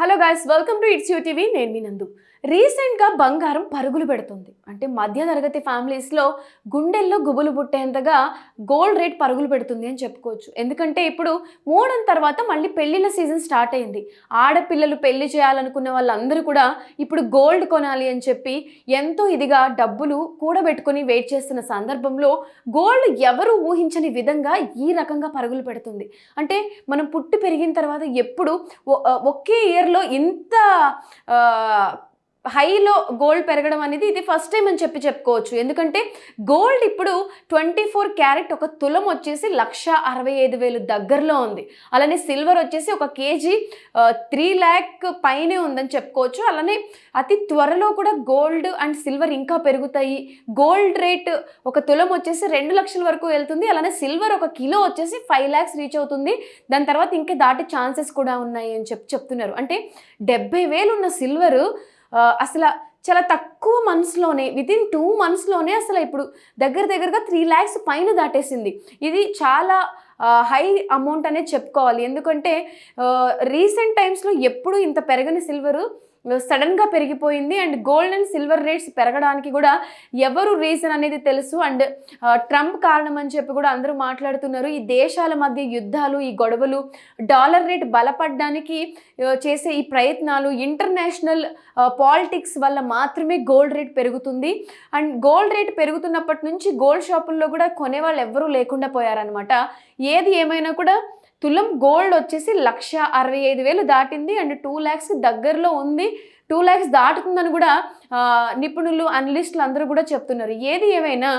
Hello guys, welcome to it's you TV. నేను మీ నందు. రీసెంట్గా బంగారం పరుగులు పెడుతుంది. అంటే మధ్య తరగతి ఫ్యామిలీస్లో గుండెల్లో గుబులు పుట్టేంతగా గోల్డ్ రేట్ పరుగులు పెడుతుంది అని చెప్పుకోవచ్చు. ఎందుకంటే ఇప్పుడు మూడన్ తర్వాత మళ్ళీ పెళ్లిళ్ళ సీజన్ స్టార్ట్ అయింది. ఆడపిల్లలు పెళ్లి చేయాలనుకున్న వాళ్ళందరూ కూడా ఇప్పుడు గోల్డ్ కొనాలి అని చెప్పి ఎంతో ఇదిగా డబ్బులు కూడబెట్టుకుని వెయిట్ చేస్తున్న సందర్భంలో గోల్డ్ ఎవరు ఊహించని విధంగా ఈ రకంగా పరుగులు పెడుతుంది. అంటే మనం పుట్టి పెరిగిన తర్వాత ఎప్పుడు ఒకే ఇయర్లో ఇంత హైలో గోల్డ్ పెరగడం అనేది ఇది ఫస్ట్ టైం అని చెప్పుకోవచ్చు. ఎందుకంటే గోల్డ్ ఇప్పుడు 24 క్యారెట్ ఒక తులం వచ్చేసి 1,65,000 దగ్గరలో ఉంది. అలానే సిల్వర్ వచ్చేసి ఒక కేజీ 3 lakh పైనే ఉందని చెప్పుకోవచ్చు. అలానే అతి త్వరలో కూడా గోల్డ్ అండ్ సిల్వర్ ఇంకా పెరుగుతాయి. గోల్డ్ రేట్ ఒక తులం వచ్చేసి 2 లక్షల వరకు వెళ్తుంది. అలానే సిల్వర్ ఒక కిలో వచ్చేసి 5 lakhs రీచ్ అవుతుంది. దాని తర్వాత ఇంకా దాటే ఛాన్సెస్ కూడా ఉన్నాయి అని చెప్తున్నారు. అంటే 70,000 ఉన్న సిల్వర్ అసలు చాలా తక్కువ మంత్స్లోనే వితిన్ 2 monthsలోనే అసలు ఇప్పుడు దగ్గరగా 3 lakhs పైన దాటేసింది. ఇది చాలా హై అమౌంట్ అనేది చెప్పుకోవాలి. ఎందుకంటే రీసెంట్ టైమ్స్లో ఎప్పుడు ఇంత పెరగని సిల్వరు సడన్గా పెరిగిపోయింది. And gold and silver rates పెరగడానికి కూడా ఎవరు రీజన్ అనేది తెలుసు. అండ్ ట్రంప్ కారణం అని చెప్పి కూడా అందరూ మాట్లాడుతున్నారు. ఈ దేశాల మధ్య యుద్ధాలు, ఈ గొడవలు, డాలర్ రేట్ బలపడడానికి చేసే ఈ ప్రయత్నాలు, ఇంటర్నేషనల్ పాలిటిక్స్ వల్ల మాత్రమే గోల్డ్ రేట్ పెరుగుతుంది. అండ్ గోల్డ్ రేట్ పెరుగుతున్నప్పటి నుంచి గోల్డ్ షాపుల్లో కూడా కొనేవాళ్ళు ఎవరూ లేకుండా పోయారనమాట. ఏది ఏమైనా కూడా తులం గోల్డ్ వచ్చేసి 1,65,000 దాటింది. అండ్ 2 lakhs దగ్గరలో ఉంది. 2 lakhs దాటుతుందని కూడా నిపుణులు, అనలిస్టులు అందరూ కూడా చెప్తున్నారు. ఏది ఏమైనా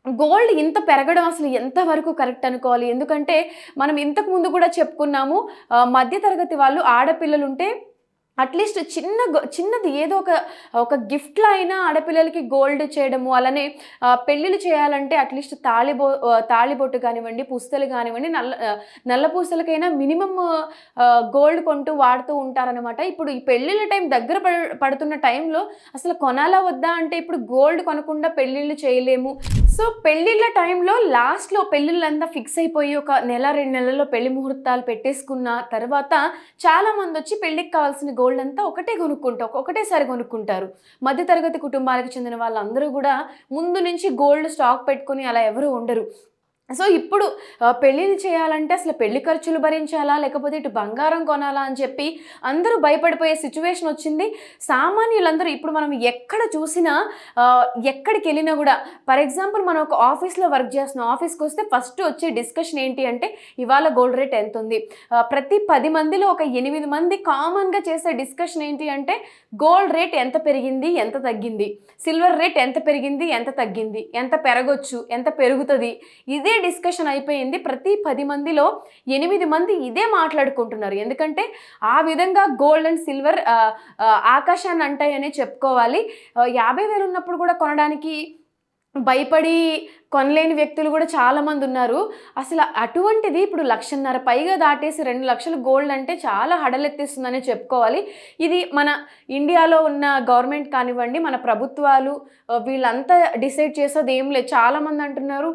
గోల్డ్ ఇంత పెరగడం అసలు ఎంతవరకు కరెక్ట్ అనుకోవాలి. ఎందుకంటే మనం ఇంతకు ముందు కూడా చెప్పుకున్నాము, మధ్యతరగతి వాళ్ళు ఆడపిల్లలు ఉంటే అట్లీస్ట్ చిన్నది ఏదో ఒక గిఫ్ట్లో అయినా ఆడపిల్లలకి గోల్డ్ చేయడము, అలానే పెళ్ళిళ్ళు చేయాలంటే అట్లీస్ట్ తాళిబొట్టు కానివ్వండి, పుస్తలు కానివ్వండి, నల్ల పూసలకైనా మినిమం గోల్డ్ కొంటూ వాడుతూ ఉంటారనమాట. ఇప్పుడు ఈ పెళ్ళిళ్ళ టైం దగ్గర పడుతున్న టైంలో అసలు కొనాలా వద్దా అంటే ఇప్పుడు గోల్డ్ కొనకుండా పెళ్ళిళ్ళు చేయలేము. సో పెళ్ళిళ్ళ టైంలో లాస్ట్లో పెళ్ళిళ్ళంతా ఫిక్స్ అయిపోయి ఒక నెల 2 నెలల్లో పెళ్లి ముహూర్తాలు పెట్టేసుకున్న తర్వాత చాలామంది వచ్చి పెళ్ళికి కావాల్సిన గోల్డ్ అంతా ఒకటేసారి కొనుక్కుంటారు. మధ్యతరగతి కుటుంబాలకు చెందిన వాళ్ళందరూ కూడా ముందు నుంచి గోల్డ్ స్టాక్ పెట్టుకొని అలా ఎవరు ఉండరు. సో ఇప్పుడు పెళ్ళిళ్ళు చేయాలంటే అసలు పెళ్లి ఖర్చులు భరించాలా, లేకపోతే ఇటు బంగారం కొనాలా అని చెప్పి అందరూ భయపడిపోయే సిచ్యువేషన్ వచ్చింది. సామాన్యులందరూ ఇప్పుడు మనం ఎక్కడ చూసినా, ఎక్కడికి వెళ్ళినా కూడా, ఫర్ ఎగ్జాంపుల్ మనం ఒక ఆఫీస్లో వర్క్ చేస్తున్నాం, ఆఫీస్కి వస్తే ఫస్ట్ వచ్చే డిస్కషన్ ఏంటి అంటే ఇవాళ గోల్డ్ రేట్ ఎంత ఉంది. ప్రతి 10 మందిలో ఒక 8 మంది కామన్గా చేసే డిస్కషన్ ఏంటి అంటే గోల్డ్ రేట్ ఎంత పెరిగింది, ఎంత తగ్గింది, సిల్వర్ రేట్ ఎంత పెరిగింది, ఎంత తగ్గింది, ఎంత పెరగొచ్చు, ఎంత పెరుగుతుంది, ఇదే డిస్కషన్ అయిపోయింది. ప్రతి 10 మందిలో 8 మంది ఇదే మాట్లాడుకుంటున్నారు. ఎందుకంటే ఆ విధంగా గోల్డ్ అండ్ సిల్వర్ ఆకాశాన్ని అంటాయనే చెప్పుకోవాలి. 50,000 ఉన్నప్పుడు కూడా కొనడానికి భయపడి కొనలేని వ్యక్తులు కూడా చాలామంది ఉన్నారు. అసలు అటువంటిది ఇప్పుడు 1,50,000 పైగా దాటేసి 2 లక్షలు గోల్డ్ అంటే చాలా హడలెత్తిస్తుందనే చెప్పుకోవాలి. ఇది మన ఇండియాలో ఉన్న గవర్నమెంట్ కానివ్వండి, మన ప్రభుత్వాలు వీళ్ళంతా డిసైడ్ చేసేది ఏం లేదు. చాలామంది అంటున్నారు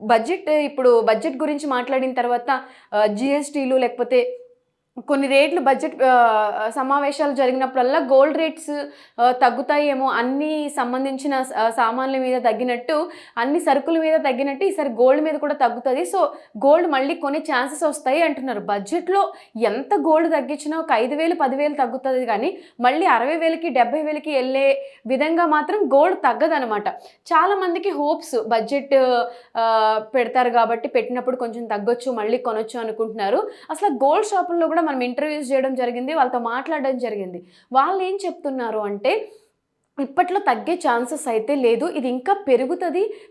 బడ్జెట్ గురించి మాట్లాడిన తర్వాత జిఎస్టీలు లేకపోతే కొన్ని రేట్లు బడ్జెట్ సమావేశాలు జరిగినప్పుడల్లా గోల్డ్ రేట్స్ తగ్గుతాయేమో, అన్ని సంబంధించిన సామాన్ల మీద తగ్గినట్టు, అన్ని సరుకుల మీద తగ్గినట్టు ఈసారి గోల్డ్ మీద కూడా తగ్గుతుంది. సో గోల్డ్ మళ్ళీ కొనే ఛాన్సెస్ వస్తాయి అంటున్నారు. బడ్జెట్లో ఎంత గోల్డ్ తగ్గించినా ఒక 5,000 10,000 తగ్గుతుంది, కానీ మళ్ళీ 60,000కి 70,000కి వెళ్ళే విధంగా మాత్రం గోల్డ్ తగ్గదనమాట. చాలామందికి హోప్స్ బడ్జెట్ పెడతారు కాబట్టి పెట్టినప్పుడు కొంచెం తగ్గొచ్చు, మళ్ళీ కొనొచ్చు అనుకుంటున్నారు. అసలు గోల్డ్ షాపుల్లో కూడా మనం ఇంటర్వ్యూస్ చేయడం జరిగింది, వాళ్ళతో మాట్లాడడం జరిగింది. వాళ్ళు ఏం చెప్తున్నారు అంటే ఇప్పట్లో తగ్గే ఛాన్సెస్ అయితే లేదు, ఇది ఇంకా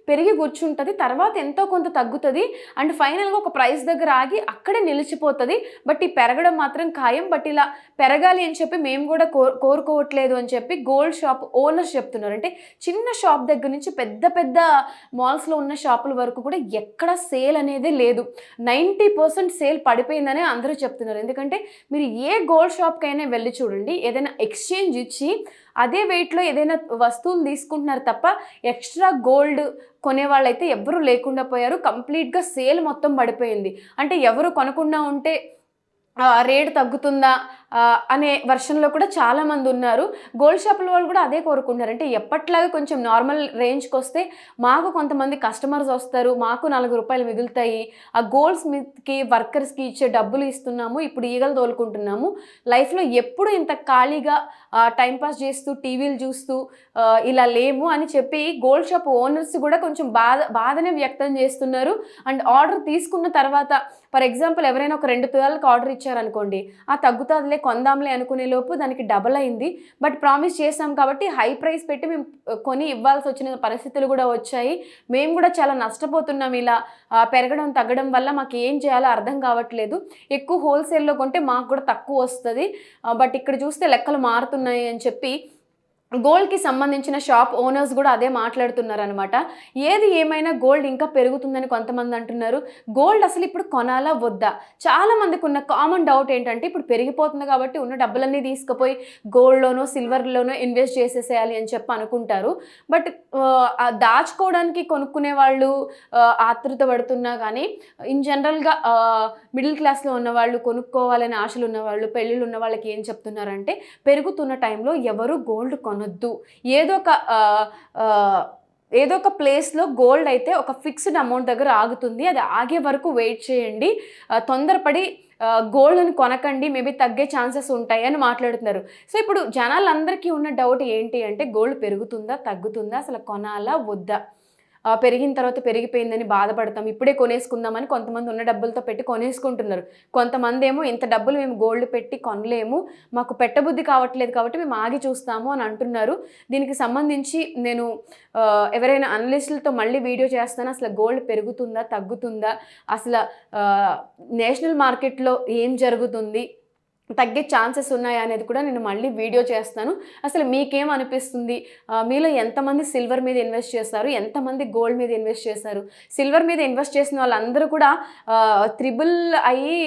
పెరిగి కూర్చుంటుంది, తర్వాత ఎంతో కొంత తగ్గుతుంది, అండ్ ఫైనల్గా ఒక ప్రైస్ దగ్గర ఆగి అక్కడే నిలిచిపోతుంది. బట్ ఈ పెరగడం మాత్రం ఖాయం. బట్ ఇలా పెరగాలి అని చెప్పి మేము కూడా కోరుకోవట్లేదు అని చెప్పి గోల్డ్ షాప్ ఓనర్స్ చెప్తున్నారు. అంటే చిన్న షాప్ దగ్గర నుంచి పెద్ద మాల్స్లో ఉన్న షాపుల వరకు కూడా ఎక్కడ సేల్ అనేది లేదు. 90% సేల్ పడిపోయిందనే అందరూ చెప్తున్నారు. ఎందుకంటే మీరు ఏ గోల్డ్ షాప్కైనా వెళ్ళి చూడండి, ఏదైనా ఎక్స్చేంజ్ ఇచ్చి అదే వెయిట్లో ఏదైనా వస్తువులు తీసుకుంటున్నారు తప్ప ఎక్స్ట్రా గోల్డ్ కొనేవాళ్ళైతే ఎవరు లేకుండా పోయారు. కంప్లీట్గా సేల్ మొత్తం పడిపోయింది. అంటే ఎవరు కొనకుండా ఉంటే రేటు తగ్గుతుందా అనే వర్షన్లో కూడా చాలామంది ఉన్నారు. గోల్డ్ షాపుల వాళ్ళు కూడా అదే కోరుకుంటున్నారు. అంటే ఎప్పట్లాగా కొంచెం నార్మల్ రేంజ్కి వస్తే మాకు కొంతమంది కస్టమర్స్ వస్తారు, మాకు ₹4 మిగులుతాయి, ఆ గోల్డ్ స్మిత్కి వర్కర్స్కి ఇచ్చే డబ్బులు ఇస్తున్నాము, ఇప్పుడు ఈగలు తోలుకుంటున్నాము, లైఫ్లో ఎప్పుడు ఇంత ఖాళీగా టైంపాస్ చేస్తూ టీవీలు చూస్తూ ఇలా లేము అని చెప్పి గోల్డ్ షాప్ ఓనర్స్ కూడా కొంచెం బాధనే వ్యక్తం చేస్తున్నారు. అండ్ ఆర్డర్ తీసుకున్న తర్వాత ఫర్ ఎగ్జాంపుల్ ఎవరైనా ఒక 2 తులాలకు ఆర్డర్ ఇచ్చారనుకోండి, తగ్గుతుందిలే కొందాంలే అనుకునే లోపు దానికి డబల్ అయింది. బట్ ప్రామిస్ చేసాం కాబట్టి హై ప్రైస్ పెట్టి మేము కొని ఇవ్వాల్సి వచ్చిన పరిస్థితులు కూడా వచ్చాయి. మేము కూడా చాలా నష్టపోతున్నాం ఇలా పెరగడం తగ్గడం వల్ల. మాకు ఏం చేయాలో అర్థం కావట్లేదు. ఎక్కువ హోల్సేల్లో కొంటే మాకు కూడా తక్కువ వస్తుంది, బట్ ఇక్కడ చూస్తే లెక్కలు మారుతున్నాయి అని చెప్పి గోల్డ్‌కి సంబంధించిన షాప్ ఓనర్స్ కూడా అదే మాట్లాడుతున్నారనమాట. ఏది ఏమైనా గోల్డ్ ఇంకా పెరుగుతుందని కొంతమంది అంటున్నారు. గోల్డ్ అసలు ఇప్పుడు కొనాలా వద్దా? చాలా మందికి ఉన్న కామన్ డౌట్ ఏంటంటే ఇప్పుడు పెరిగిపోతుంది కాబట్టి ఉన్న డబ్బులన్నీ తీసుకుపోయి గోల్డ్‌లోనో, సిల్వర్‌లోనో ఇన్వెస్ట్ చేసేసేయాలి అని చెప్పి అనుకుంటారు. బట్ దాచుకోవడానికి కొనుక్కునే వాళ్ళు ఆతృత పడుతున్నా కానీ ఇన్ జనరల్‌గా మిడిల్ క్లాస్‌లో ఉన్నవాళ్ళు, కొనుక్కోవాలని ఆశలు ఉన్నవాళ్ళు, పెళ్ళిళ్ళు ఉన్న వాళ్ళకి ఏం చెప్తున్నారంటే పెరుగుతున్న టైంలో ఎవరు గోల్డ్ కొనొద్దు. ఏదో ఒక ప్లేస్‌లో గోల్డ్ అయితే ఒక ఫిక్స్డ్ అమౌంట్ దగ్గర ఆగుతుంది. అది ఆగే వరకు వెయిట్ చేయండి. తొందరపడి గోల్డ్‌ని కొనకండి. మేబీ తగ్గే ఛాన్సెస్ ఉంటాయి అని మాట్లాడుతున్నారు. సో, ఇప్పుడు జనాలందరికీ ఉన్న డౌట్ ఏంటి అంటే గోల్డ్ పెరుగుతుందా? తగ్గుతుందా? అసలు కొనాలా? వద్దా? పెరిగిన తర్వాత పెరిగిపోయిందని బాధపడతాం, ఇప్పుడే కొనేసుకుందామని కొంతమంది ఉన్న డబ్బులతో పెట్టి కొనేసుకుంటున్నారు. కొంతమందేమో ఇంత డబ్బులు మేము గోల్డ్ పెట్టి కొనలేము, మాకు పెట్టబుద్ధి కావట్లేదు కాబట్టి మేము ఆగి చూస్తాము అని అంటున్నారు. దీనికి సంబంధించి నేను ఎవరైనా అనలిస్టులతో మళ్ళీ వీడియో చేస్తాను. అసలు గోల్డ్ పెరుగుతుందా? తగ్గుతుందా? అసలు నేషనల్ మార్కెట్‌లో ఏం జరుగుతుంది? తగ్గే ఛాన్సెస్ ఉన్నాయా అనేది కూడా నేను మళ్ళీ వీడియో చేస్తాను. అసలు మీకేమనిపిస్తుంది? మీలో ఎంతమంది సిల్వర్ మీద ఇన్వెస్ట్ చేస్తారు? ఎంతమంది గోల్డ్ మీద ఇన్వెస్ట్ చేశారు? సిల్వర్ మీద ఇన్వెస్ట్ చేసిన వాళ్ళందరూ కూడా త్రిబుల్ అయ్యి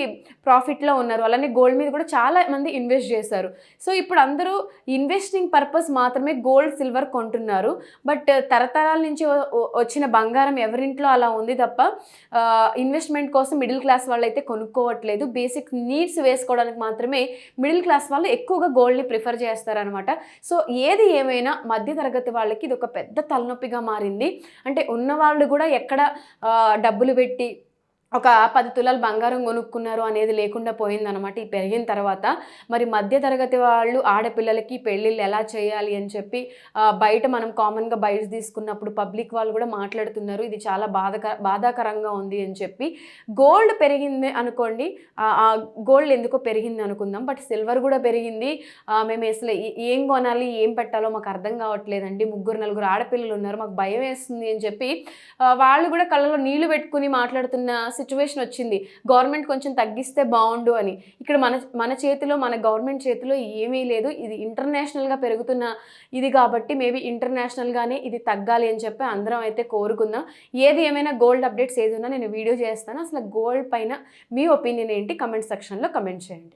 ప్రాఫిట్‌లో ఉన్నారు. అలానే గోల్డ్ మీద కూడా చాలా మంది ఇన్వెస్ట్ చేశారు. సో, ఇప్పుడు అందరూ ఇన్వెస్టింగ్ పర్పస్ మాత్రమే గోల్డ్, సిల్వర్ కొంటున్నారు. బట్ తరతరాల నుంచి వచ్చిన బంగారం ఎవరింట్లో అలా ఉంది తప్ప ఇన్వెస్ట్మెంట్ కోసం మిడిల్ క్లాస్ వాళ్ళైతే కొనుక్కోవట్లేదు. బేసిక్ నీడ్స్ వేసుకోవడానికి మాత్రమే మిడిల్ క్లాస్ వాళ్ళు ఎక్కువగా గోల్డ్‌ని ప్రిఫర్ చేస్తారనమాట. సో, ఏది ఏమైనా మధ్య తరగతి వాళ్ళకి ఇది ఒక పెద్ద తలనొప్పిగా మారింది. అంటే ఉన్నవాళ్ళు కూడా ఎక్కడ డబ్బులు పెట్టి ఒక 10 తులాలు బంగారం కొనుక్కున్నారు అనేది లేకుండా పోయిందనమాట ఈ పెరిగిన తర్వాత. మరి మధ్య తరగతి వాళ్ళు ఆడపిల్లలకి పెళ్ళిళ్ళు ఎలా చేయాలి అని చెప్పి బయట మనం కామన్‌గా బైట్స్ తీసుకున్నప్పుడు పబ్లిక్ వాళ్ళు కూడా మాట్లాడుతున్నారు. ఇది చాలా బాధాకరంగా ఉంది అని చెప్పి. గోల్డ్ పెరిగింది అనుకోండి, గోల్డ్ ఎందుకో పెరిగింది అనుకుందాం. బట్ సిల్వర్ కూడా పెరిగింది. మేము అసలు ఏం కొనాలి, ఏం పెట్టాలో మాకు అర్థం కావట్లేదండి. 3, 4 ఆడపిల్లలు ఉన్నారు, మాకు భయం వేస్తుంది అని చెప్పి వాళ్ళు కూడా కళ్ళలో నీళ్లు పెట్టుకుని మాట్లాడుతున్న సిచ్యువేషన్ వచ్చింది. గవర్నమెంట్ కొంచెం తగ్గిస్తే బాగుండు అని. ఇక్కడ మన చేతిలో, మన గవర్నమెంట్ చేతిలో ఏమీ లేదు. ఇది ఇంటర్నేషనల్గా పెరుగుతున్న ఇది కాబట్టి మేబీ ఇంటర్నేషనల్గానే ఇది తగ్గాలి అని చెప్పి అందరం అయితే కోరుకుందాం. ఏది ఏమైనా గోల్డ్ అప్డేట్స్ ఏది ఉన్నా నేను వీడియో చేస్తాను. అసలు గోల్డ్ పైన మీ ఒపీనియన్ ఏంటి? కమెంట్ సెక్షన్లో కమెంట్ చేయండి.